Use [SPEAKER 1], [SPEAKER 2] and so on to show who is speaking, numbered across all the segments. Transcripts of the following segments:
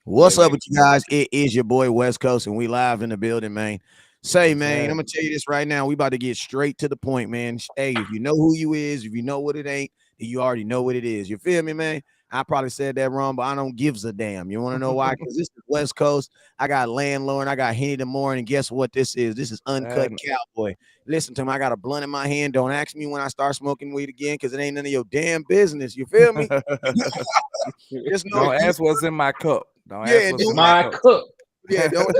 [SPEAKER 1] Yeah,
[SPEAKER 2] What's up
[SPEAKER 1] man.
[SPEAKER 2] with you guys? It is your boy West Coast, and we live in the building, man. Say,
[SPEAKER 3] What's
[SPEAKER 2] man, I'm gonna
[SPEAKER 3] happening?
[SPEAKER 2] tell you this right now. We about to get straight to the point, man. Hey, if you know who you is, if you know what it ain't, then you already know what it is. You feel me, man? I probably said that wrong, but I don't gives a damn. You want to know why? Because this is West Coast. I got Landlord, I got Henny the Morning, and guess what this is? This is Uncut
[SPEAKER 3] Happening.
[SPEAKER 2] Cowboy. Listen to me. I got a blunt in my hand. Don't ask me when I start smoking weed again, because it ain't none of your damn business. You feel me? Just know if
[SPEAKER 3] Don't
[SPEAKER 2] you,
[SPEAKER 3] ask what's in my cup. Don't ask
[SPEAKER 2] yeah,
[SPEAKER 3] what's
[SPEAKER 1] It's
[SPEAKER 3] in
[SPEAKER 2] don't
[SPEAKER 3] my
[SPEAKER 1] my
[SPEAKER 3] cup.
[SPEAKER 1] cup.
[SPEAKER 2] yeah, don't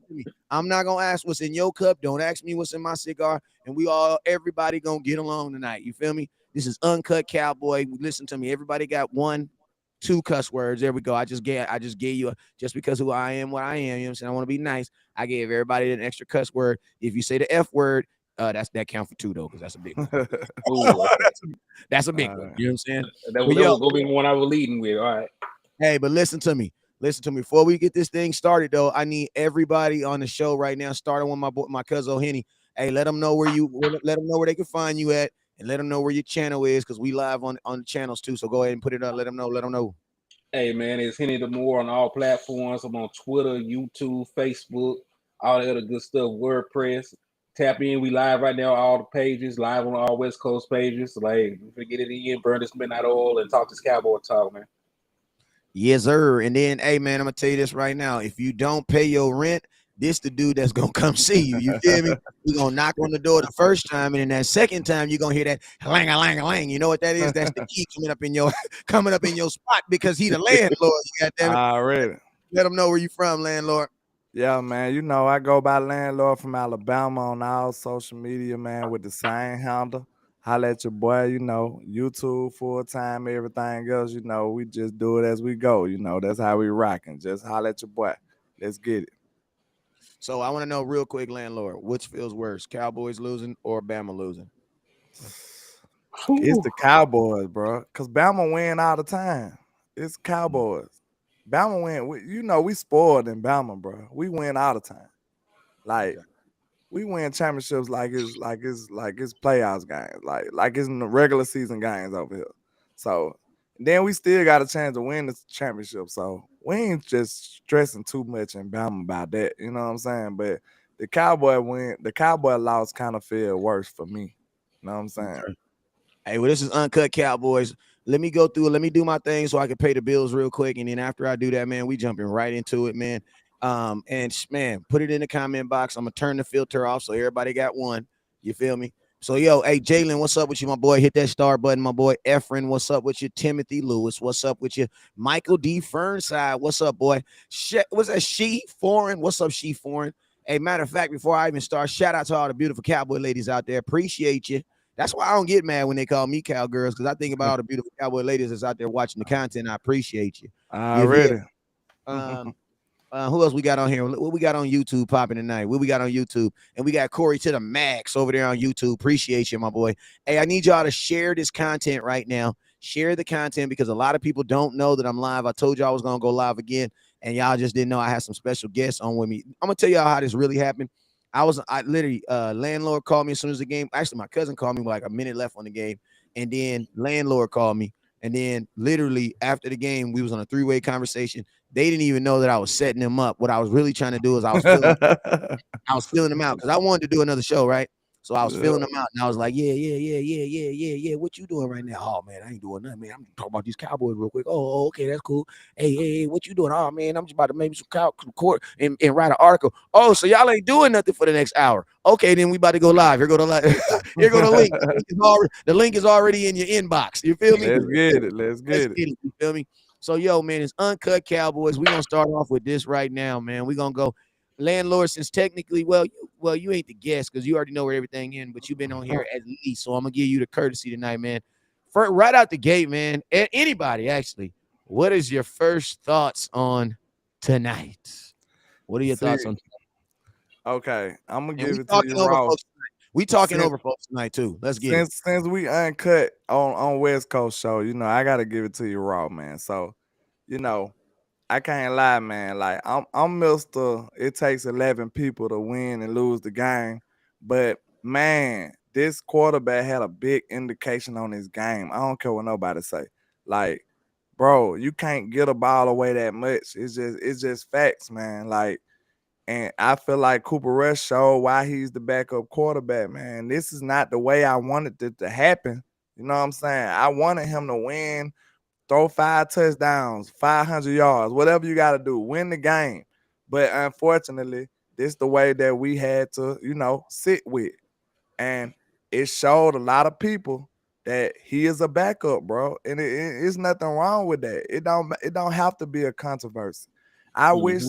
[SPEAKER 2] me. I'm not gonna ask what's in your cup. Don't ask me what's in my cigar. And we all, everybody gonna get along tonight. You feel me? This is Uncut Cowboy. Listen to me. Everybody got one, two cuss words. There we go. I just gave you just because who I am, what I am. You know what I'm saying? I want to be nice. I gave everybody an extra cuss word. If you say the F word, that count for two though, because that's a big one.
[SPEAKER 1] Oh, okay.
[SPEAKER 2] That's a
[SPEAKER 3] All
[SPEAKER 2] big one.
[SPEAKER 3] right.
[SPEAKER 2] You know what I'm saying?
[SPEAKER 1] That,
[SPEAKER 2] But
[SPEAKER 1] that
[SPEAKER 2] yo,
[SPEAKER 1] was gonna be the one I was leading with. All right.
[SPEAKER 2] hey, but listen to me. Listen to me. Before we get this thing started, though, I need everybody on the show right now, starting with my cousin O'Henny. Hey, let them know let them know where they can find you at, and let them know where your channel is, because we live on the channels too. So go ahead and put it up. Let them know. Let them know.
[SPEAKER 1] Hey, man, it's Henny the Moore on all platforms. I'm on Twitter, YouTube, Facebook, all the other good stuff. WordPress. Tap in. We live right now. All the pages live on all West Coast pages. So, like, get it in, burn this midnight oil, and talk this cowboy talk, man.
[SPEAKER 2] Yes, sir. And then, hey, man, I'm gonna tell you this right now. If you don't pay your rent, this the dude that's gonna come see you. You feel me? We're gonna knock on the door the first time, and then that second time you're gonna hear that lang a lang a lang. You know what that is? That's the key coming up in your coming up in your spot because he the landlord. You got damn it.
[SPEAKER 3] Already.
[SPEAKER 2] Let them know where you from, landlord.
[SPEAKER 3] Yeah, man. You know, I go by Landlord from Alabama on all social media, man, with the same handle. Holla at your boy, YouTube full time, everything else, we just do it as we go. That's how we rocking. Just holla at your boy. Let's get it.
[SPEAKER 2] So I want to know real quick, landlord, which feels worse, Cowboys losing or Bama losing?
[SPEAKER 3] It's
[SPEAKER 1] Whew.
[SPEAKER 3] the Cowboys, bro. Cause Bama win all the time. It's Cowboys. Bama win. We spoiled in Bama, bro. We win all the time. Like
[SPEAKER 2] Okay.
[SPEAKER 3] we win championships like it's playoffs games, like it's in the regular season games over here. So then we still got a chance to win the championship. So we ain't just stressing too much in Bama about that. You know what I'm saying? But the Cowboy loss kind of feel worse for me. You know what I'm saying?
[SPEAKER 2] Okay. Hey, well, this is Uncut Cowboys. Let me go through it. Let me do my thing so I can pay the bills real quick. And then after I do that, man, we jumping right into it, man. Man, put it in the comment box. I'm gonna turn the filter off so everybody got one. You feel me? So, yo, hey, Jalen, what's up with you, my boy? Hit that star button, my boy. Efren, what's up with you? Timothy Lewis, what's up with you? Michael D. Fernside, what's up, boy? What's that? She Foreign, what's up, She Foreign? Hey, matter of fact, before I even start, shout out to all the beautiful cowboy ladies out there. Appreciate you. That's why I don't get mad when they call me cowgirls, because I think about all the beautiful cowboy ladies that's out there watching the content. I appreciate you. You feel?
[SPEAKER 3] Already.
[SPEAKER 2] Um, who else we got on here? What we got on YouTube popping tonight? What we got on YouTube? And we got Corey to the max over there on YouTube. Appreciate you, my boy. Hey, I need y'all to share this content right now. Share the content because a lot of people don't know that I'm live. I told y'all I was gonna go live again, and y'all just didn't know I had some special guests on with me. I'm gonna tell y'all how this really happened. I literally landlord called me as soon as the game. Actually, my cousin called me with like a minute left on the game, and then landlord called me. And then literally after the game, we was on a three-way conversation. They didn't even know that I was setting them up. What I was really trying to do is I was feeling them out because I wanted to do another show, right? So I was
[SPEAKER 3] Yeah.
[SPEAKER 2] feeling them out, and I was like, yeah. What you doing right now? Oh man, I ain't doing nothing, man. I'm talking about these Cowboys real quick. Oh, okay, that's cool. Hey, what you doing? Oh man, I'm just about to maybe some cow court and write an article. Oh, so y'all ain't doing nothing for the next hour. Okay, then we about to go live. Here go the here go the link. The link is already in your inbox. You feel me?
[SPEAKER 3] Let's get it. Let's
[SPEAKER 2] Let's
[SPEAKER 3] get it.
[SPEAKER 2] get it. You feel me? So, yo, man, it's Uncut Cowboys. We're gonna start off with this right now, man. We're gonna go landlord since technically, you ain't the guest because you already know where everything in, but you've been on here at least. So I'm gonna give you the courtesy tonight, man. Right out the gate, man. Anybody actually, what is your first thoughts on tonight? What are your
[SPEAKER 3] See,
[SPEAKER 2] thoughts on?
[SPEAKER 3] okay, I'm gonna
[SPEAKER 2] And
[SPEAKER 3] give it to you raw.
[SPEAKER 2] we talking
[SPEAKER 3] Since
[SPEAKER 2] over folks tonight too. Let's get it.
[SPEAKER 3] since we uncut on West Coast show, I gotta give it to you raw, man. So, you know, I can't lie, man. Like I'm Mister. It takes 11 people to win and lose the game, but man, this quarterback had a big indication on his game. I don't care what nobody say. Like bro, you can't get a ball away that much. It's just facts, man. Like, and I feel like Cooper Rush showed why he's the backup quarterback, man. This is not the way I wanted it to happen. You know what I'm saying? I wanted him to win, throw 5 touchdowns, 500 yards, whatever you got to do, win the game. But unfortunately, this is the way that we had to, sit with. And it showed a lot of people that he is a backup, bro. And it's nothing wrong with that. It don't have to be a controversy. I wish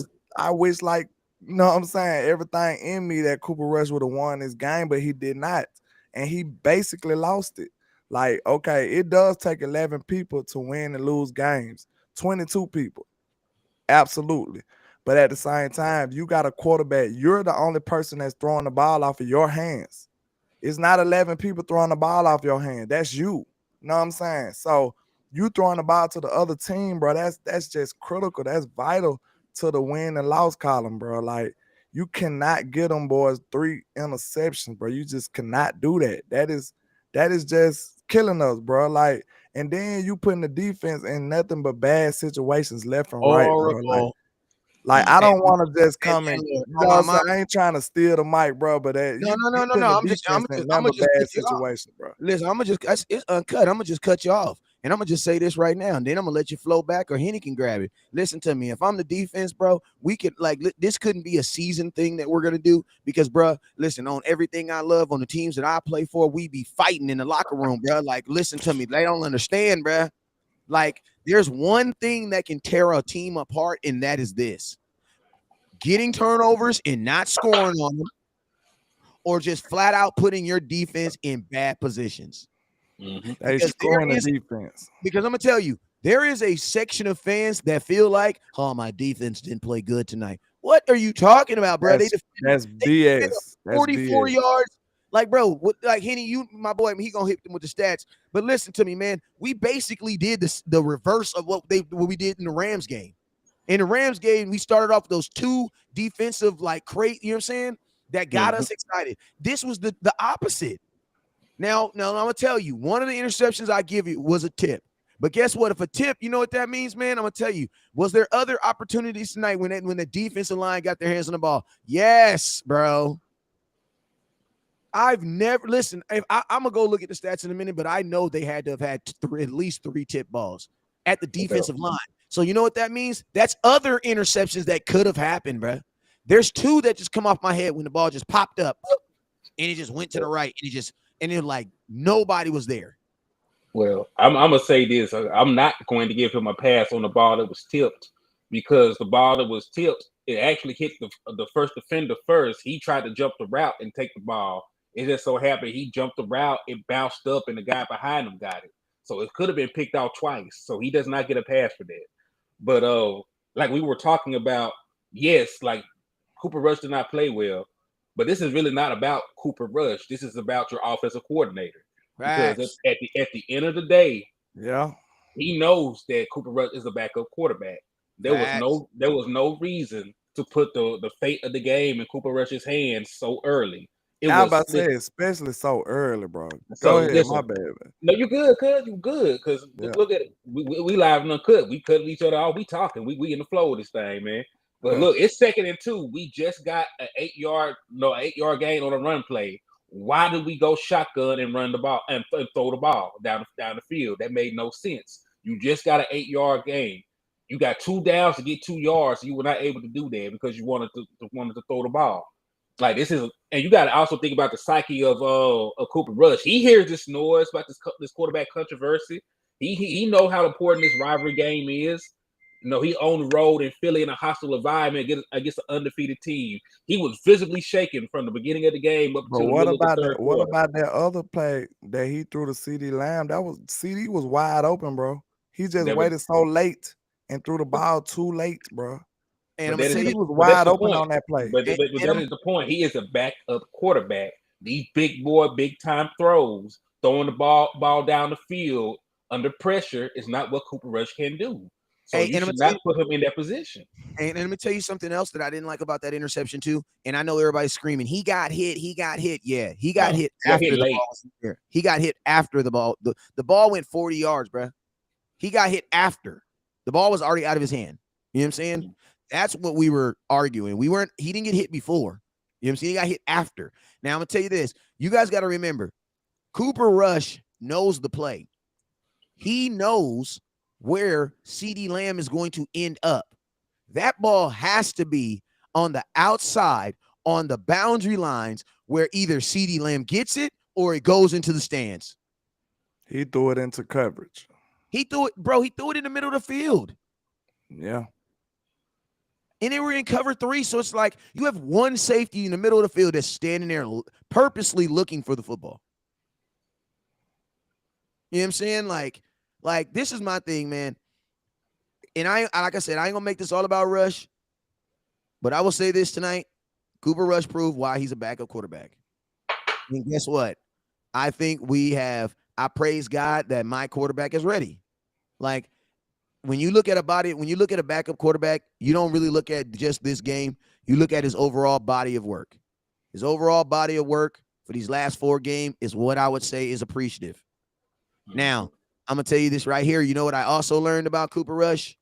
[SPEAKER 3] like, you know what I'm saying, everything in me that Cooper Rush would have won this game, but he did not. And he basically lost it. Like, okay, it does take 11 people to win and lose games. 22 people. Absolutely. But at the same time, you got a quarterback. You're the only person that's throwing the ball off of your hands. It's not 11 people throwing the ball off your hand. That's you. You know what I'm saying? So you throwing the ball to the other team, bro, that's just critical. That's vital to the win and loss column, bro. Like, you cannot get them boys 3 interceptions, bro. You just cannot do that. That is just killing us, bro. Like, and then you putting the defense in nothing but bad situations left and right, bro. Like I don't want to just come and, you know what I'm saying? I ain't trying to steal the mic, bro, but
[SPEAKER 2] No. I'm just
[SPEAKER 3] bad situation, bro.
[SPEAKER 2] Listen, it's uncut. I'm gonna just cut you off, and I'm gonna just say this right now, and then I'm gonna let you flow back, or Henny can grab it. Listen to me. If I'm the defense, bro, we could this couldn't be a season thing that we're gonna do because, bro, listen, on everything I love, on the teams that I play for, we be fighting in the locker room, bro. Like, listen to me. They don't understand, bro. Like, there's one thing that can tear a team apart, and that is this: getting turnovers and not scoring on them, or just flat out putting your defense in bad positions.
[SPEAKER 3] They scoring the defense.
[SPEAKER 2] Because I'm going to tell you, there is a section of fans that feel like, oh, my defense didn't play good tonight. What are you talking about, bro?
[SPEAKER 3] That's BS.
[SPEAKER 2] 44
[SPEAKER 3] BS.
[SPEAKER 2] yards. Like, bro, like Henny, you, my boy, he gonna hit them with the stats. But listen to me, man. We basically did the reverse of what we did in the Rams game. In the Rams game, we started off with those 2 defensive, like, crate, you know what I'm saying? That got us excited. This was the opposite. Now I'm gonna tell you, one of the interceptions I give you was a tip. But guess what? If a tip, you know what that means, man? I'm gonna tell you. Was there other opportunities tonight when the defensive line got their hands on the ball? Yes, bro. I've never listened. I'm gonna go look at the stats in a minute, but I know they had to have had at least 3 tip balls at the defensive line. So you know what that means? That's other interceptions that could have happened, bro. There's 2 that just come off my head when the ball just popped up and it just went to the right and then like nobody was there.
[SPEAKER 1] Well, I'm gonna say this: I'm not going to give him a pass on the ball that was tipped, because the ball that was tipped, it actually hit the first defender first. He tried to jump the route and take the ball. It just so happened he jumped the route, it bounced up, and the guy behind him got it. So it could have been picked out twice. So he does not get a pass for that. But like we were talking about, yes, like Cooper Rush did not play well, but this is really not about Cooper Rush. This is about your offensive coordinator. Because at the end of the day, he knows that Cooper Rush is a backup quarterback. There was no reason to put the fate of the game in Cooper Rush's hands so early.
[SPEAKER 3] I was about to say, especially so early, bro. Go ahead, my bad.
[SPEAKER 1] No, you good, cuz you good. Cause look at it. We live and uncut. We cutting each other off. We talking. We in the flow of this thing, man. But look, it's 2nd and 2. We just got an 8-yard gain on a run play. Why did we go shotgun and run the ball and throw the ball down the field? That made no sense. You just got an 8-yard gain. You got 2 downs to get 2 yards. You were not able to do that because you wanted to throw the ball. Like, this is, and you got to also think about the psyche of Cooper Rush. He hears this noise about this quarterback controversy. He know how important this rivalry game is. You know, he on the road in Philly in a hostile environment against an undefeated team. He was visibly shaken from the beginning of the game up to the middle of the third quarter.
[SPEAKER 3] What about that other play that he threw to CD Lamb? CD was wide open, bro. He just waited so late and threw the ball too late, bro.
[SPEAKER 2] And I'm gonna say
[SPEAKER 3] he was wide open on that play.
[SPEAKER 1] But that is the point. He is a backup quarterback. These big time throws, throwing the ball down the field under pressure is not what Cooper Rush can do. So you should not put him in that position.
[SPEAKER 2] And let me tell you something else that I didn't like about that interception too. And I know everybody's screaming, he got hit. Yeah, he got hit after the ball was there. He got hit after the ball. The ball went 40 yards, bro. He got hit after. The ball was already out of his hand. You know what I'm saying? That's what we were arguing. He didn't get hit before. You know what I'm saying? He got hit after. Now I'm gonna tell you this. You guys got to remember, Cooper Rush knows the play. He knows where CeeDee Lamb is going to end up. That ball has to be on the outside, on the boundary lines, where either CeeDee Lamb gets it or it goes into the stands.
[SPEAKER 3] He threw it into coverage.
[SPEAKER 2] He threw it, bro. He threw it in the middle of the field.
[SPEAKER 3] Yeah.
[SPEAKER 2] And they were in cover 3. So it's like you have one safety in the middle of the field that's standing there purposely looking for the football. You know what I'm saying? Like this is my thing, man. And like I said, I ain't gonna make this all about Rush, but I will say this tonight. Cooper Rush proved why he's a backup quarterback. And guess what? I think I praise God that my quarterback is ready. Like, when you look at a backup quarterback, you don't really look at just this game. You look at his overall body of work. His overall body of work for these last 4 games is what I would say is appreciative. Now, I'm going to tell you this right here. You know what I also learned about Cooper Rush?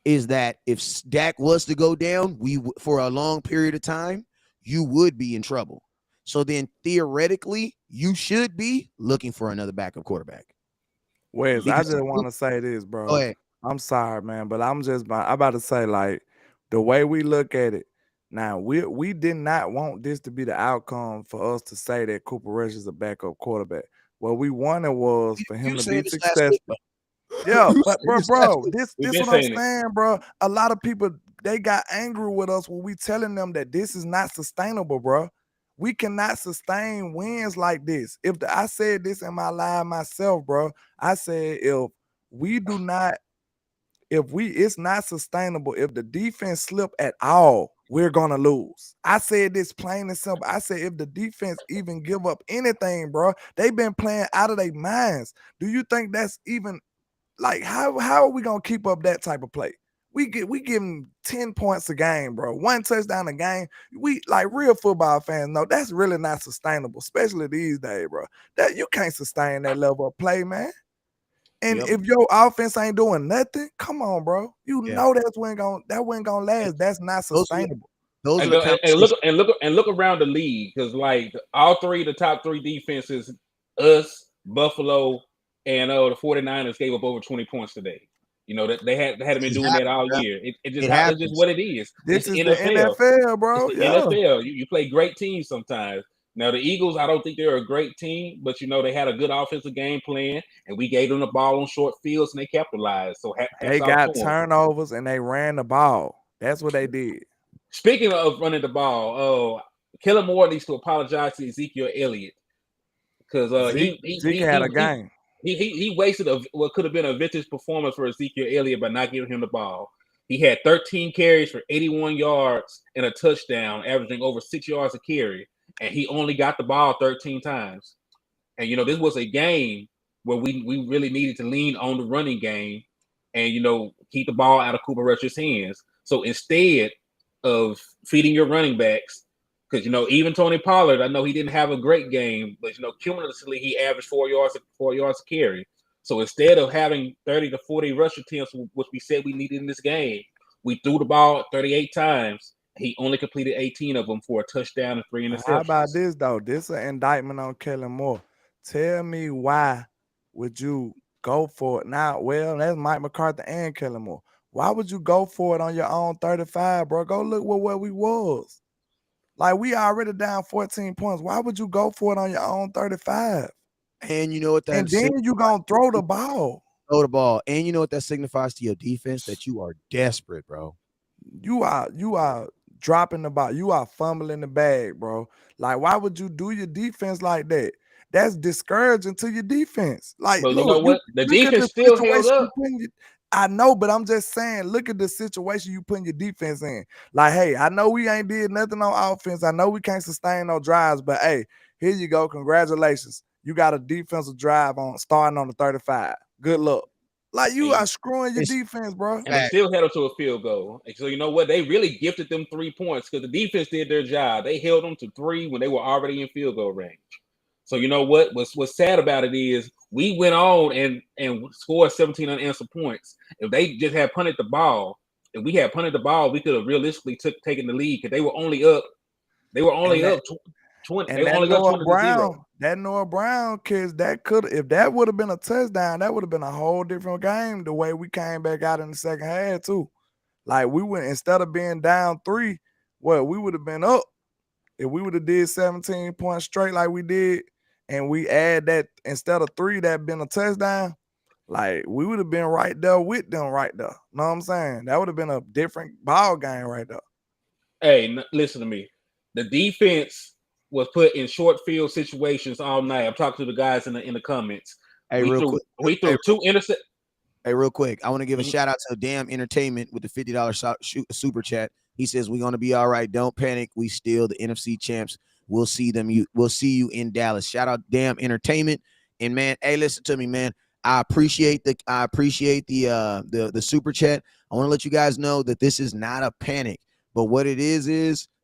[SPEAKER 2] Is that if Dak was to go down, for a long period of time, you would be in trouble. So then, theoretically, you should be looking for another backup quarterback.
[SPEAKER 3] Wes, I just want to say this, bro.
[SPEAKER 2] Go ahead.
[SPEAKER 3] I'm sorry, man, but I'm about to say, like, the way we look at it, now, we did not want this to be the outcome for us to say that Cooper Rush is a backup quarterback. What we wanted was for him to be successful. Yeah, but bro, this what I'm saying, bro. A lot of people, they got angry with us when we telling them that this is not sustainable, bro. We cannot sustain wins like this. I said this in my live myself, bro. I said it's not sustainable. If the defense slip at all, we're gonna lose. I said this plain and simple. I said if the defense even give up anything, bro, they've been playing out of their minds. Do you think that's even like how are we gonna keep up that type of play? We give them 10 points a game, bro. 1 touchdown a game. We like real football fans know that's really not sustainable, especially these days, bro. That you can't sustain that level of play, man. And if your offense ain't doing nothing, come on, bro. You know that wasn't gonna last. That's not sustainable.
[SPEAKER 1] And look around the league, because like all 3 of the top 3 defenses, us, Buffalo, and the 49ers gave up over 20 points today. You know that they hadn't been doing that all year. It's just what it is.
[SPEAKER 3] This is the NFL, bro.
[SPEAKER 1] It's the NFL. You play great teams sometimes. Now the Eagles, I don't think they're a great team, but you know they had a good offensive game plan, and we gave them the ball on short fields, and they capitalized. So
[SPEAKER 3] they got turnovers and they ran the ball. That's what they did.
[SPEAKER 1] Speaking of running the ball, Kellen Moore needs to apologize to Ezekiel Elliott because
[SPEAKER 3] he had a game.
[SPEAKER 1] He wasted what could have been a vintage performance for Ezekiel Elliott by not giving him the ball. He had 13 carries for 81 yards and a touchdown, averaging over 6 yards a carry, and he only got the ball 13 times. And, you know, this was a game where we really needed to lean on the running game and, you know, keep the ball out of Cooper Rush's hands. So instead of feeding your running backs, because, you know, even Tony Pollard, I know he didn't have a great game, but, you know, cumulatively he averaged 4 yards a carry. So instead of having 30 to 40 rush attempts, which we said we needed in this game, we threw the ball 38 times. He only completed 18 of them for a touchdown and 3 interceptions.
[SPEAKER 3] How about this, though? This is an indictment on Kellen Moore. Tell me why would you go for it now? Well, that's Mike McCarthy and Kellen Moore. Why would you go for it on your own 35, bro? Go look where we was. Like, we already down 14 points. Why would you go for it on your own 35?
[SPEAKER 2] And you know what that
[SPEAKER 3] and then you going to throw the ball.
[SPEAKER 2] Throw the ball. And you know what that signifies to your defense? That you are desperate, bro.
[SPEAKER 3] You are dropping the ball. You are fumbling the bag, bro. Like, why would you do your defense like that? That's discouraging to your defense. Like,
[SPEAKER 1] but
[SPEAKER 3] look,
[SPEAKER 1] you know what? The defense still held up.
[SPEAKER 3] I know, but I'm just saying, look at the situation you putting your defense in. Like, hey, I know we ain't did nothing on offense. I know we can't sustain no drives, but hey, here you go. Congratulations. You got a defensive drive starting on the 35. Good luck. Like, you are screwing your defense, bro.
[SPEAKER 1] And they still held up to a field goal. And so, you know what? They really gifted them 3 points because the defense did their job. They held them to 3 when they were already in field goal range. So you know what's sad about it is we went on and scored 17 unanswered points. If they just had punted the ball, if we had punted the ball, we could have realistically taken the lead because they were only up. They were only up 20.
[SPEAKER 3] And
[SPEAKER 1] they were
[SPEAKER 3] that
[SPEAKER 1] only up 20-0.
[SPEAKER 3] Noah Brown kids, if that would have been a touchdown, that would have been a whole different game. The way we came back out in the second half too, like we went instead of being down 3, we would have been up if we would have did 17 points straight like we did, and we add that instead of 3 that been a touchdown. Like we would have been right there with them right there. Know what I'm saying? That would have been a different ball game right there.
[SPEAKER 1] Hey, listen to me. The defense was put in short field situations all night. I'm talking to the guys in the comments.
[SPEAKER 2] Hey,
[SPEAKER 1] we threw 2 interceptions.
[SPEAKER 2] Hey, real quick, I want to give a shout out to Damn Entertainment with the $50 super chat. He says we're gonna be all right. Don't panic. We still the NFC champs. We'll see you in Dallas. Shout out Damn Entertainment. And man, hey, listen to me, man. I appreciate the super chat. I want to let you guys know that this is not a panic, but what it is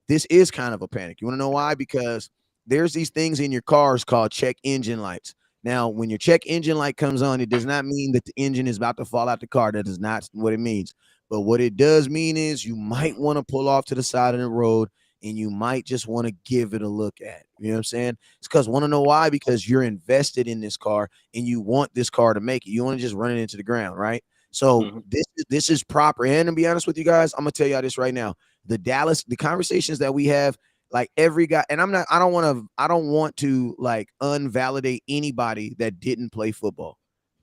[SPEAKER 2] this is kind of a panic. You want to know why? Because there's these things in your cars called check engine lights. Now, when your check engine light comes on, it does not mean that the engine is about to fall out the car. That is not what it means. But what it does mean is you might want to pull off to the side of the road and you might just want to give it a look at. You know what I'm saying? It's because want to know why? Because you're invested in this car and you want this car to make it. You want to just run it into the ground, right? So this is proper. And to be honest with you guys, I'm gonna tell y'all this right now. The conversations that we have, like every guy, and I don't want to like unvalidate anybody that didn't play football,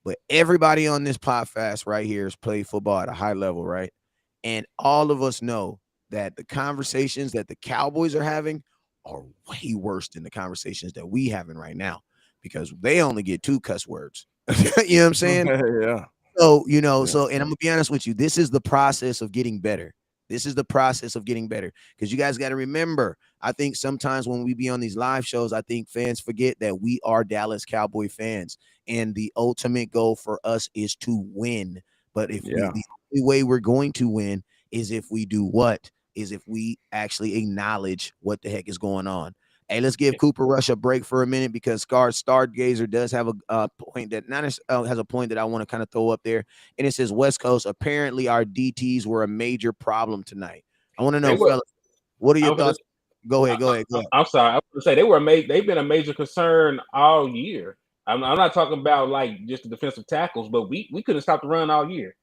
[SPEAKER 2] but everybody on this podcast right here has played football at a high level, right? And all of us know that the conversations that the Cowboys are having are way worse than the conversations that we having right now, because they only get 2 cuss words. You know what I'm saying?
[SPEAKER 3] Yeah.
[SPEAKER 2] So, and I'm gonna be honest with you, this is the process of getting better. This is the process of getting better, because you guys got to remember, I think sometimes when we be on these live shows, I think fans forget that we are Dallas Cowboy fans, and the ultimate goal for us is to win. But the only way we're going to win is if we do what? Is if we actually acknowledge what the heck is going on. Hey, let's give Cooper Rush a break for a minute, because Stargazer does have a point that has a point that I want to kind of throw up there. And it says, West Coast, apparently our DTs were a major problem tonight. I want to know, fellas, what are your thoughts? Go ahead.
[SPEAKER 1] I'm sorry. I was going to say they've been a major concern all year. I'm not talking about like just the defensive tackles, but we couldn't stop the run all year.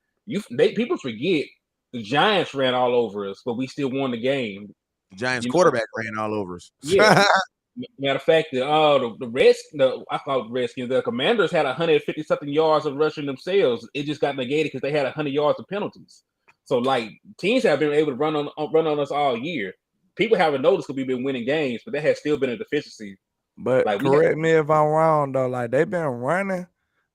[SPEAKER 1] People forget the Giants ran all over us, but we still won the game.
[SPEAKER 2] The Giants quarterback ran all over us.
[SPEAKER 1] Yeah. Matter of fact, the Redskins, the Commanders had 150 something yards of rushing themselves. It just got negated because they had 100 yards of penalties. So like teams have been able to run on us all year. People haven't noticed because we've been winning games, but that has still been a deficiency.
[SPEAKER 3] But like, correct me if I'm wrong though. Like they've been running,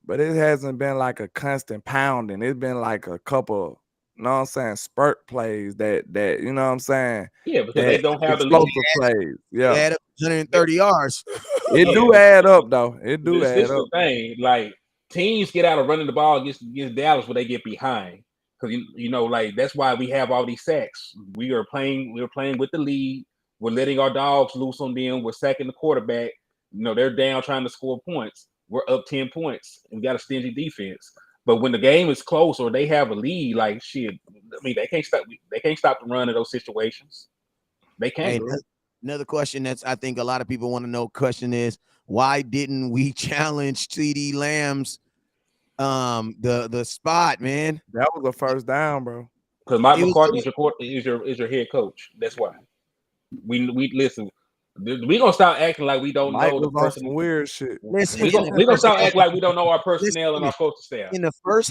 [SPEAKER 3] but it hasn't been like a constant pounding. It's been like a couple. You know what I'm saying? Spurt plays that you know what I'm saying?
[SPEAKER 1] Yeah, because they don't have the
[SPEAKER 3] explosive plays. Yeah,
[SPEAKER 2] they had 130 yards.
[SPEAKER 3] It do add up though. It do add up.
[SPEAKER 1] The thing, like teams get out of running the ball against Dallas when they get behind, because like that's why we have all these sacks. We're playing with the lead. We're letting our dogs loose on them. We're sacking the quarterback. They're down trying to score points. We're up 10 points. We got a stingy defense. But when the game is close or they have a lead, like shit, I mean, they can't stop the run in those situations. They can't.
[SPEAKER 2] Hey, another question that's I think a lot of people want to know. Question is, why didn't we challenge CD Lamb's the spot, man?
[SPEAKER 3] That was a first down, bro.
[SPEAKER 1] Because Mike McCarthy is your head coach. That's why. We listen. We gonna start acting like we don't know the person.
[SPEAKER 3] Some weird shit.
[SPEAKER 2] Listen,
[SPEAKER 1] we gonna start acting like we don't know our personnel and our coaching staff.
[SPEAKER 2] In the first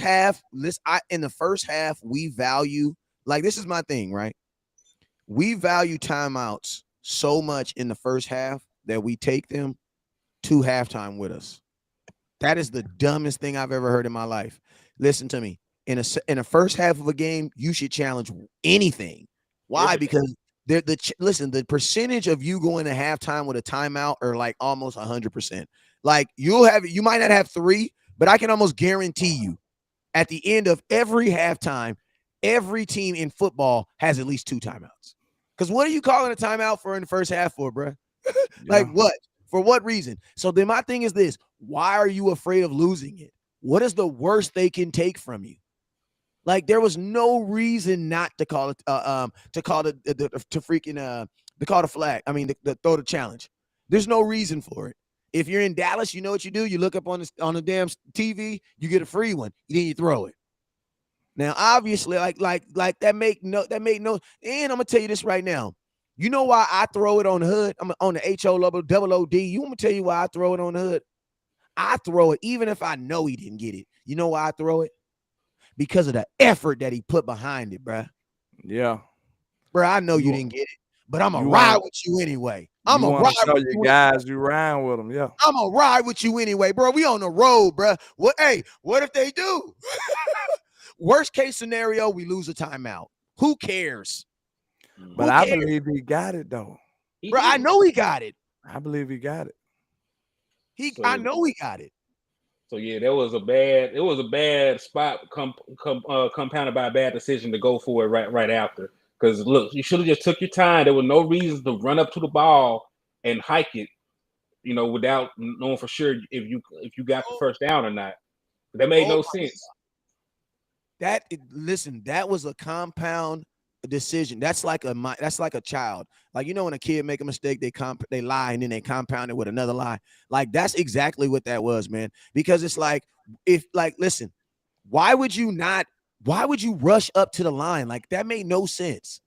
[SPEAKER 2] half, we value, like, this is my thing, right? We value timeouts so much in the first half that we take them to halftime with us. That is the dumbest thing I've ever heard in my life. Listen to me. In a first half of a game, you should challenge anything. Why? Because the percentage of you going to halftime with a timeout are like almost 100%. Like you might not have 3, but I can almost guarantee you at the end of every halftime, every team in football has at least 2 timeouts. Because what are you calling a timeout for in the first half for, bro? Like what? For what reason? So then my thing is this: why are you afraid of losing it? What is the worst they can take from you? Like there was no reason not to call it to call it to freaking to call the flag. I mean the throw the challenge. There's no reason for it. If you're in Dallas, you know what you do. You look up on the damn TV, you get a free one, then you throw it. Now, obviously, like that made no. And I'm gonna tell you this right now. You know why I throw it on the hood? I'm on the HO double OD. You want me to tell you why I throw it on the hood? I throw it even if I know he didn't get it. You know why I throw it? Because of the effort that he put behind it, bruh.
[SPEAKER 3] Yeah.
[SPEAKER 2] Bruh, I know you didn't get it, but I'm going to
[SPEAKER 3] you
[SPEAKER 2] ride
[SPEAKER 3] want-
[SPEAKER 2] with you anyway.
[SPEAKER 3] You
[SPEAKER 2] I'm going to
[SPEAKER 3] want
[SPEAKER 2] ride
[SPEAKER 3] to show
[SPEAKER 2] with
[SPEAKER 3] your
[SPEAKER 2] you
[SPEAKER 3] guys you riding with them, yeah.
[SPEAKER 2] I'm going to ride with you anyway, bro. We on the road, bruh. What if they do? Worst case scenario, we lose a timeout. Who cares?
[SPEAKER 3] But I believe he got it, though.
[SPEAKER 2] Bro, I know he got it.
[SPEAKER 3] I believe he got it.
[SPEAKER 2] I know he got it.
[SPEAKER 1] So yeah, it was a bad spot compounded by a bad decision to go for it right after. Because look, you should have just took your time. There was no reason to run up to the ball and hike it, without knowing for sure if you got the first down or not. That made no sense.
[SPEAKER 2] That was a compound decision. That's like a child. Like when a kid make a mistake, they lie and then they compound it with another lie. Like that's exactly what that was, man. Because it's like listen, why would you rush up to the line? Like that made no sense.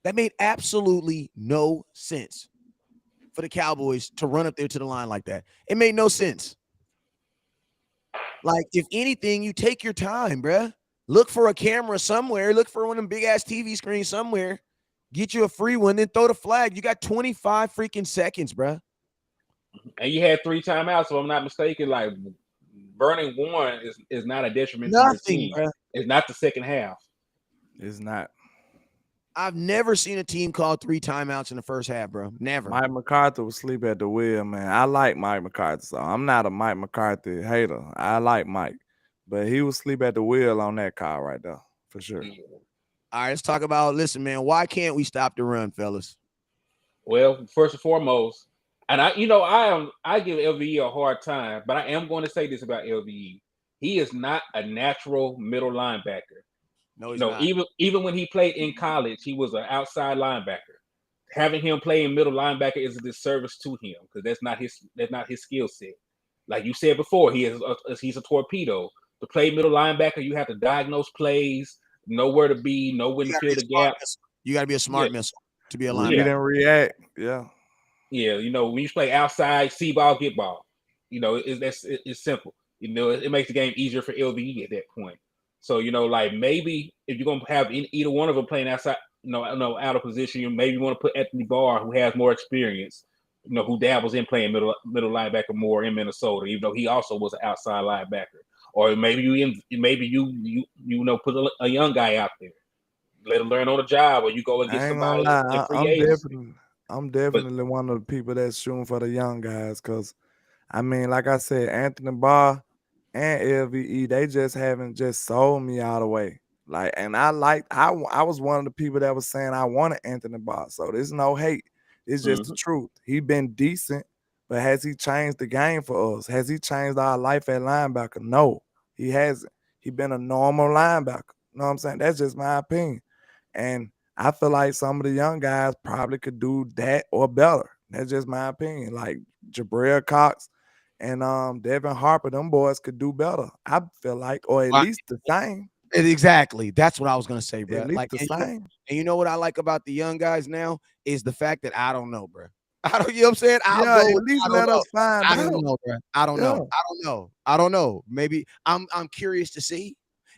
[SPEAKER 2] That made absolutely no sense for the Cowboys to run up there to the line like that. It made no sense. Like, if anything, you take your time, bruh. Look for a camera somewhere. Look for one of them big-ass TV screens somewhere. Get you a free one, then throw the flag. You got 25 freaking seconds, bruh.
[SPEAKER 1] And you had 3 timeouts, if I'm not mistaken. Like, burning one is not a detriment to your team. Bruh. It's not the second half.
[SPEAKER 3] It's not.
[SPEAKER 2] I've never seen a team call 3 timeouts in the first half, bro. Never.
[SPEAKER 3] Mike McCarthy was asleep at the wheel, man. I like Mike McCarthy, so I'm not a Mike McCarthy hater. I like Mike, but he was asleep at the wheel on that call right there, for sure.
[SPEAKER 2] All right, let's talk about, listen, man, why can't we stop the run, fellas?
[SPEAKER 1] Well, first and foremost, and I give LVE a hard time, but I am going to say this about LVE. He is not a natural middle linebacker.
[SPEAKER 2] No, he's not.
[SPEAKER 1] Even when he played in college, he was an outside linebacker. Having him play in middle linebacker is a disservice to him because that's not his skill set. Like you said before, he's a torpedo. To play middle linebacker, you have to diagnose plays, know where to be, know when to fill the gap.
[SPEAKER 2] You got to be a smart missile to be a linebacker.
[SPEAKER 3] He didn't react. Yeah.
[SPEAKER 1] Yeah, when you play outside, see ball, get ball. It's simple. It makes the game easier for LVE at that point. So, maybe if you're going to have either one of them playing outside, out of position, maybe you want to put Anthony Barr, who has more experience, who dabbles in playing middle linebacker more in Minnesota, even though he also was an outside linebacker. Or maybe you put a young guy out there, let him learn on the job, or you go and get somebody in free agency.
[SPEAKER 3] I'm definitely one of the people that's shooting for the young guys because, like I said, Anthony Barr and LVE, they just haven't just sold me all the way. Like, and I was one of the people that was saying I wanted Anthony Barr. So there's no hate. It's just the truth. He been decent, but has he changed the game for us? Has he changed our life at linebacker? No, he hasn't. He been a normal linebacker. You know what I'm saying? That's just my opinion. And I feel like some of the young guys probably could do that or better. That's just my opinion. Like Jabril Cox and Devin Harper, them boys could do better. I feel like, or at least the same.
[SPEAKER 2] Exactly. That's what I was gonna say, bro.
[SPEAKER 3] At least the same.
[SPEAKER 2] And you know what I like about the young guys now is the fact that I don't know, bro. I don't. You know what I'm saying?
[SPEAKER 3] At least let us find out.
[SPEAKER 2] I don't know, bro. I don't know. Maybe I'm curious to see.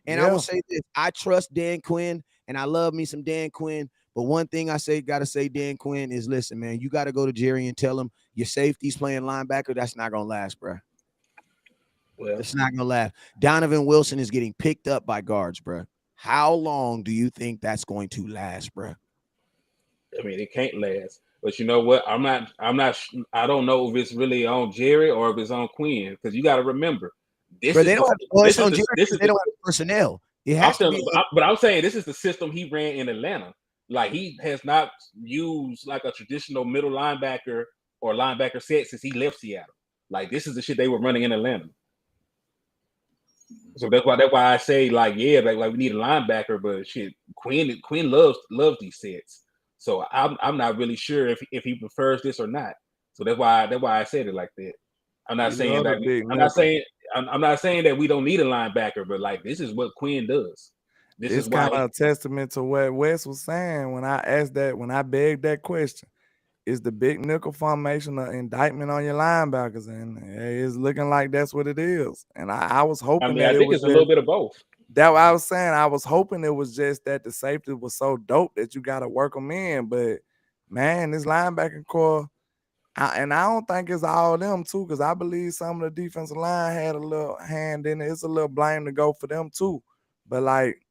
[SPEAKER 2] And I will say this: I trust Dan Quinn, and I love me some Dan Quinn. But one thing I gotta say, Dan Quinn, is listen, man, you got to go to Jerry and tell him your safety's playing linebacker. That's not gonna last, bro. Well, it's not gonna last. Donovan Wilson is getting picked up by guards, bro. How long do you think that's going to last, bro?
[SPEAKER 1] It can't last. But you know what? I don't know if it's really on Jerry or if it's on Quinn, because you got to remember, they don't have
[SPEAKER 2] personnel.
[SPEAKER 1] But I'm saying this is the system he ran in Atlanta. Like, he has not used like a traditional middle linebacker or linebacker set since he left Seattle. Like this is the shit they were running in Atlanta. So that's why I say like yeah, like we need a linebacker, but shit, Quinn loves these sets. So I'm not really sure if he prefers this or not. So that's why I said it like that. I'm not saying that I'm not saying that we don't need a linebacker, but like this is what Quinn does. This
[SPEAKER 3] It's
[SPEAKER 1] is why
[SPEAKER 3] kind of a testament to what Wes was saying when I begged that question. Is the big nickel formation an indictment on your linebackers? And it's looking like that's what it is. And I was hoping
[SPEAKER 1] I think it's a little bit of both.
[SPEAKER 3] That what I was saying. I was hoping it was just that the safety was so dope that you got to work them in. But man, this linebacking core, I don't think it's all them too, because I believe some of the defensive line had a little hand in it. It's a little blame to go for them too. But like,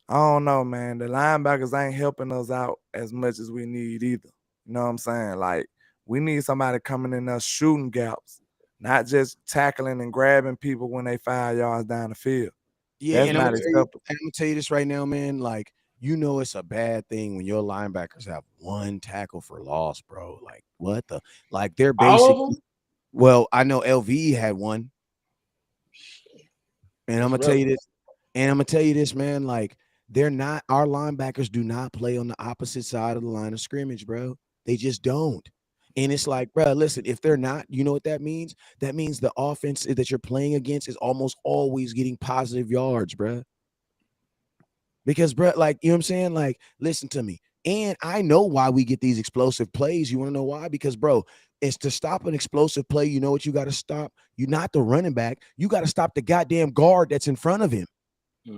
[SPEAKER 3] I don't know, man. The linebackers ain't helping us out as much as we need either. You know what I'm saying? Like, we need somebody coming in there shooting gaps, not just tackling and grabbing people when they 5 yards down the field.
[SPEAKER 2] Yeah, and I'm gonna tell you this right now, man. Like, you know, it's a bad thing when your linebackers have one tackle for loss, bro. Like, what the? Like, they're basically. Well, I know LV had one, and I'm gonna tell you this. And I'm gonna tell you this, man. Like, they're not. Our linebackers do not play on the opposite side of the line of scrimmage, bro. They just don't. And it's like, bro, listen, if they're not, you know what that means? That means the offense that you're playing against is almost always getting positive yards, bro. Because, bro, like, you know what I'm saying? Like, listen to me. And I know why we get these explosive plays. You want to know why? Because, bro, it's to stop an explosive play. You know what you got to stop? You're not the running back. You got to stop the goddamn guard that's in front of him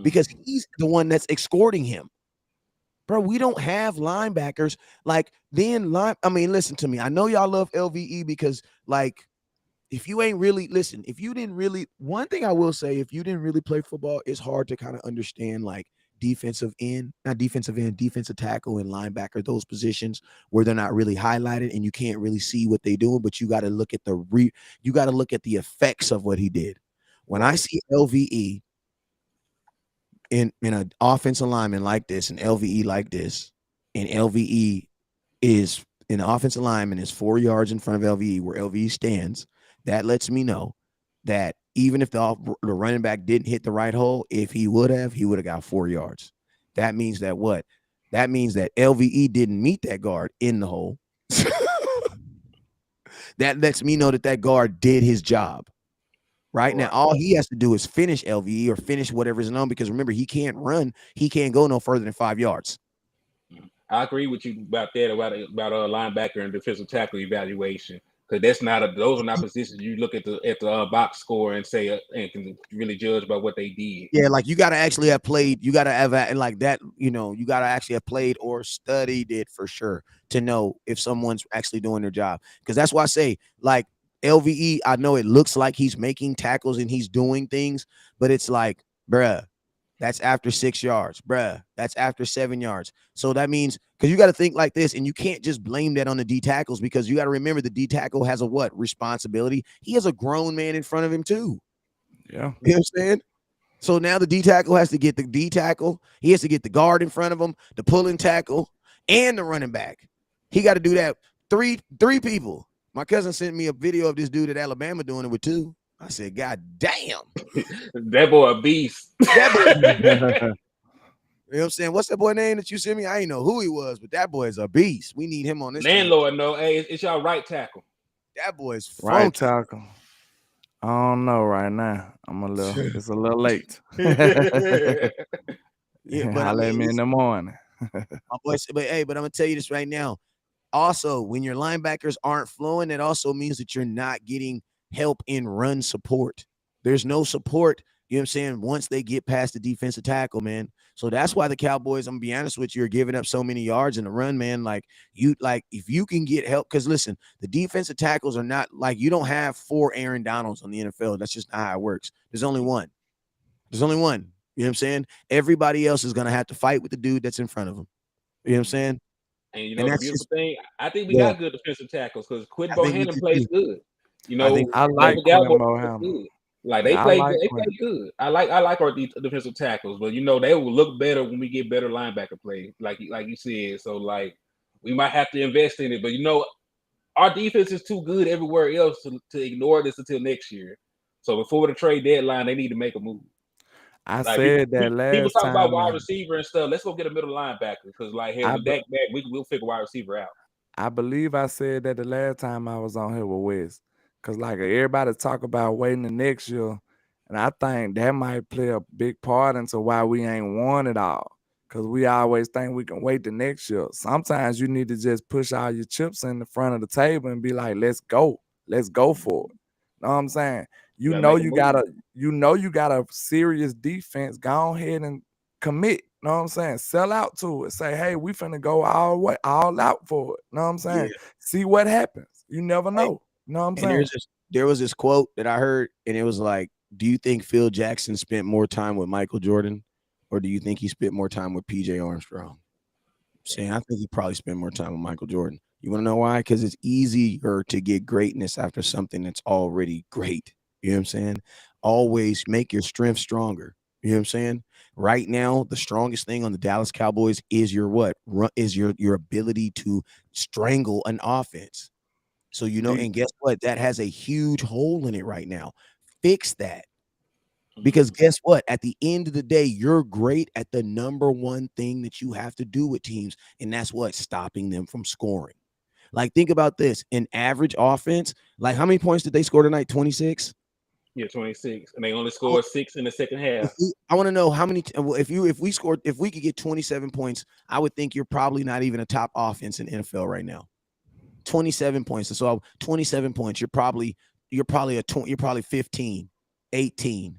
[SPEAKER 2] because he's the one that's escorting him. Bro, we don't have linebackers like I mean, listen to me. I know y'all love LVE because, like, if you ain't really if you didn't really, one thing I will say, if you didn't really play football, it's hard to kind of understand like defensive tackle and linebacker, those positions where they're not really highlighted and you can't really see what they're doing, but you got to look at the effects of what he did. When I see LVE in an offensive lineman like this, and LVE like this, and LVE is an offensive lineman is 4 yards in front of LVE where LVE stands, that lets me know that even if the running back didn't hit the right hole, if he would have got 4 yards. That means that what? That means that LVE didn't meet that guard in the hole. That lets me know that guard did his job. Right now, all he has to do is finish LVE or finish whatever's on, because remember, he can't run. He can't go no further than 5 yards.
[SPEAKER 1] I agree with you about that, about a linebacker and defensive tackle evaluation, because those are not positions you look at the box score and say and can really judge by what they did.
[SPEAKER 2] Yeah, like you got to actually have played. You got to have like that. You know, you got to actually have played or studied it for sure to know if someone's actually doing their job. Because that's why I say, like, LVE, I know it looks like he's making tackles and he's doing things, but it's like, bruh, that's after 6 yards, bruh. That's after 7 yards. So that means, because you got to think like this, and you can't just blame that on the D tackles, because you got to remember the D tackle has a responsibility. He has a grown man in front of him too.
[SPEAKER 3] Yeah.
[SPEAKER 2] You know what I'm saying? So now the D tackle has to get the D tackle. He has to get the guard in front of him, the pulling tackle, and the running back. He got to do that. Three people. My cousin sent me a video of this dude at Alabama doing it with 2. I said, God damn.
[SPEAKER 1] That boy a beast.
[SPEAKER 2] That boy. You know what I'm saying? What's that boy name that you sent me? I ain't know who he was, but that boy is a beast. We need him on this
[SPEAKER 1] landlord
[SPEAKER 2] team.
[SPEAKER 1] No, hey, it's y'all right tackle.
[SPEAKER 2] That boy's
[SPEAKER 3] right tackle. I don't know right now. It's a little late. Yeah, but I'll let me in the morning.
[SPEAKER 2] But I'm gonna tell you this right now. Also, when your linebackers aren't flowing, it also means that you're not getting help in run support. There's no support, you know what I'm saying, once they get past the defensive tackle, man. So that's why the Cowboys, I'm gonna be honest with you, are giving up so many yards in the run, man. Like, if you can get help, because listen, the defensive tackles are not like, you don't have 4 Aaron Donalds on the NFL. That's just not how it works. There's only one. You know what I'm saying? Everybody else is gonna have to fight with the dude that's in front of them. You know what I'm saying?
[SPEAKER 1] And you know the beautiful thing, I think we got good defensive tackles because Quinn Bohannon plays good. You know,
[SPEAKER 3] I like Quinn Bohannon.
[SPEAKER 1] Like they play good. I like our defensive tackles, but you know they will look better when we get better linebacker play, like you said. So like we might have to invest in it, but you know, our defense is too good everywhere else to ignore this until next year. So before the trade deadline, they need to make a move.
[SPEAKER 3] I
[SPEAKER 1] Like
[SPEAKER 3] said that
[SPEAKER 1] people
[SPEAKER 3] last
[SPEAKER 1] talk about
[SPEAKER 3] time.
[SPEAKER 1] wide receiver and stuff. Let's go get a middle linebacker because like hell,
[SPEAKER 3] I,
[SPEAKER 1] with Dak back, we'll figure wide receiver out.
[SPEAKER 3] I believe I said that the last time I was on here with Wes. Cause like everybody talk about waiting the next year. And I think that might play a big part into why we ain't won it all. Cause we always think we can wait the next year. Sometimes you need to just push all your chips in the front of the table and be like, let's go. Let's go for it. Know what I'm saying?
[SPEAKER 1] You
[SPEAKER 3] You
[SPEAKER 1] gotta
[SPEAKER 3] know
[SPEAKER 1] make a
[SPEAKER 3] you
[SPEAKER 1] move.
[SPEAKER 3] got a serious defense. Go ahead and commit. Know what I'm saying? Sell out to it. Say, hey, we finna go all out for it. Know what I'm saying?
[SPEAKER 2] Yeah.
[SPEAKER 3] See what happens. You never know. Know what I'm
[SPEAKER 2] And
[SPEAKER 3] saying?
[SPEAKER 2] there was this quote that I heard, and it was like, do you think Phil Jackson spent more time with Michael Jordan, or do you think he spent more time with PJ Armstrong? Saying I think he probably spent more time with Michael Jordan. You want to know why? Because it's easier to get greatness after something that's already great. You know what I'm saying? Always make your strength stronger. You know what I'm saying? Right now, the strongest thing on the Dallas Cowboys is your what? Is your ability to strangle an offense. So and guess what? That has a huge hole in it right now. Fix that. Because guess what? At the end of the day, you're great at the number one thing that you have to do with teams, and that's what? Stopping them from scoring. Like, think about this. An average offense, like how many points did they score tonight? 26?
[SPEAKER 1] Yeah, 26. And they only scored 6 in the second half.
[SPEAKER 2] I want to know how many if we could get 27 points, I would think you're probably not even a top offense in NFL right now. 27 points. So 27 points, you're probably 15, 18.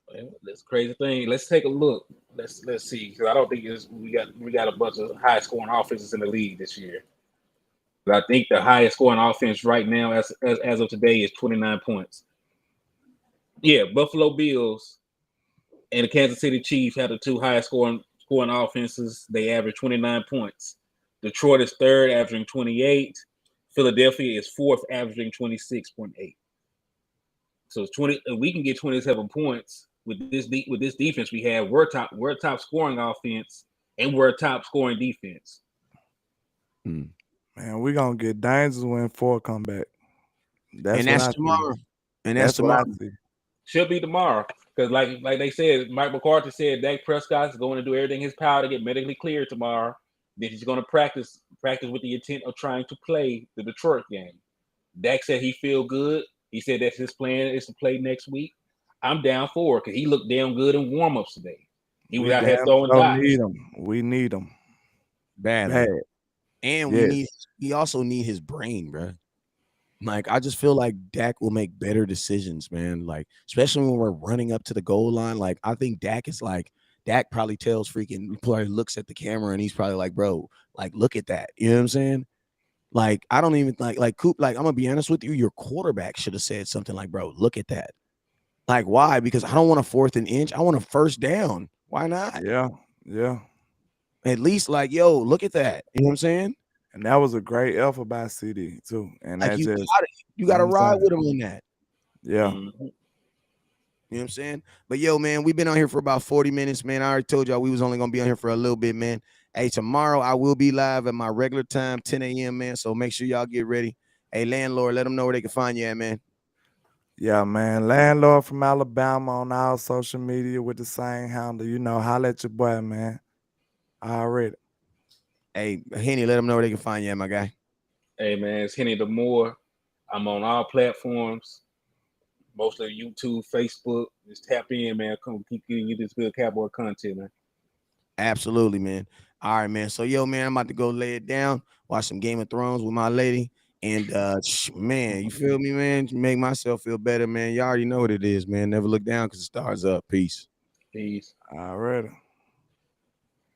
[SPEAKER 1] Well, that's a crazy thing. Let's take a look. Let's see. Because I don't think we got a bunch of high scoring offenses in the league this year. But I think the highest scoring offense right now, as of today, is 29 points. Yeah, Buffalo Bills and the Kansas City Chiefs have the two highest scoring offenses. They average 29 points. Detroit is third, averaging 28. Philadelphia is fourth, averaging 26.8. So it's 20. If we can get 27 points with this defense we have, we're a top scoring offense and we're a top scoring defense.
[SPEAKER 3] Man, we're gonna get dangerous when Ford come back.
[SPEAKER 2] That's tomorrow. And that's
[SPEAKER 3] what
[SPEAKER 2] tomorrow.
[SPEAKER 3] I see.
[SPEAKER 1] Should be tomorrow. Because like they said, Mike McCarthy said Dak Prescott is going to do everything in his power to get medically cleared tomorrow. Then he's going to practice with the intent of trying to play the Detroit game. Dak said he feel good. He said that his plan is to play next week. I'm down for it because he looked damn good in warm-ups today. He was out here throwing dots.
[SPEAKER 3] We need him.
[SPEAKER 2] Bad. And we also need his brain, bro. Like, I just feel like Dak will make better decisions, man. Like, especially when we're running up to the goal line. Like, I think Dak probably probably looks at the camera and he's probably like, bro, like, look at that. You know what I'm saying? Like, I don't even like Coop. Like, I'm gonna be honest with you, your quarterback should have said something like, bro, look at that. Like, why? Because I don't want a 4th and inch. I want a first down. Why not?
[SPEAKER 3] Yeah.
[SPEAKER 2] At least, like, yo, look at that. You know what I'm saying?
[SPEAKER 3] And that was a great effort by CD too. And
[SPEAKER 2] like,
[SPEAKER 3] you
[SPEAKER 2] gotta ride with him on that.
[SPEAKER 3] Yeah.
[SPEAKER 2] You know what I'm saying? But yo, man, we've been on here for about 40 minutes, man. I already told y'all we was only gonna be on here for a little bit, man. Hey, tomorrow I will be live at my regular time, 10 a.m., man. So make sure y'all get ready. Hey, landlord, let them know where they can find you at, man.
[SPEAKER 3] Yeah, man. Landlord from Alabama on all social media with the same handle. You know, holla at your boy, man. Already.
[SPEAKER 2] Hey, Henny, let them know where they can find you at, my guy.
[SPEAKER 1] Hey, man, it's Henny the Moore. I'm on all platforms, mostly YouTube, Facebook. Just tap in, man. Come keep getting you this good cowboy content, man.
[SPEAKER 2] Absolutely, man. All right, man. So, yo, man, I'm about to go lay it down, watch some Game of Thrones with my lady. And, man, you feel me, man? Make myself feel better, man. You already know what it is, man. Never look down because the stars up. Peace.
[SPEAKER 1] Peace.
[SPEAKER 3] Already.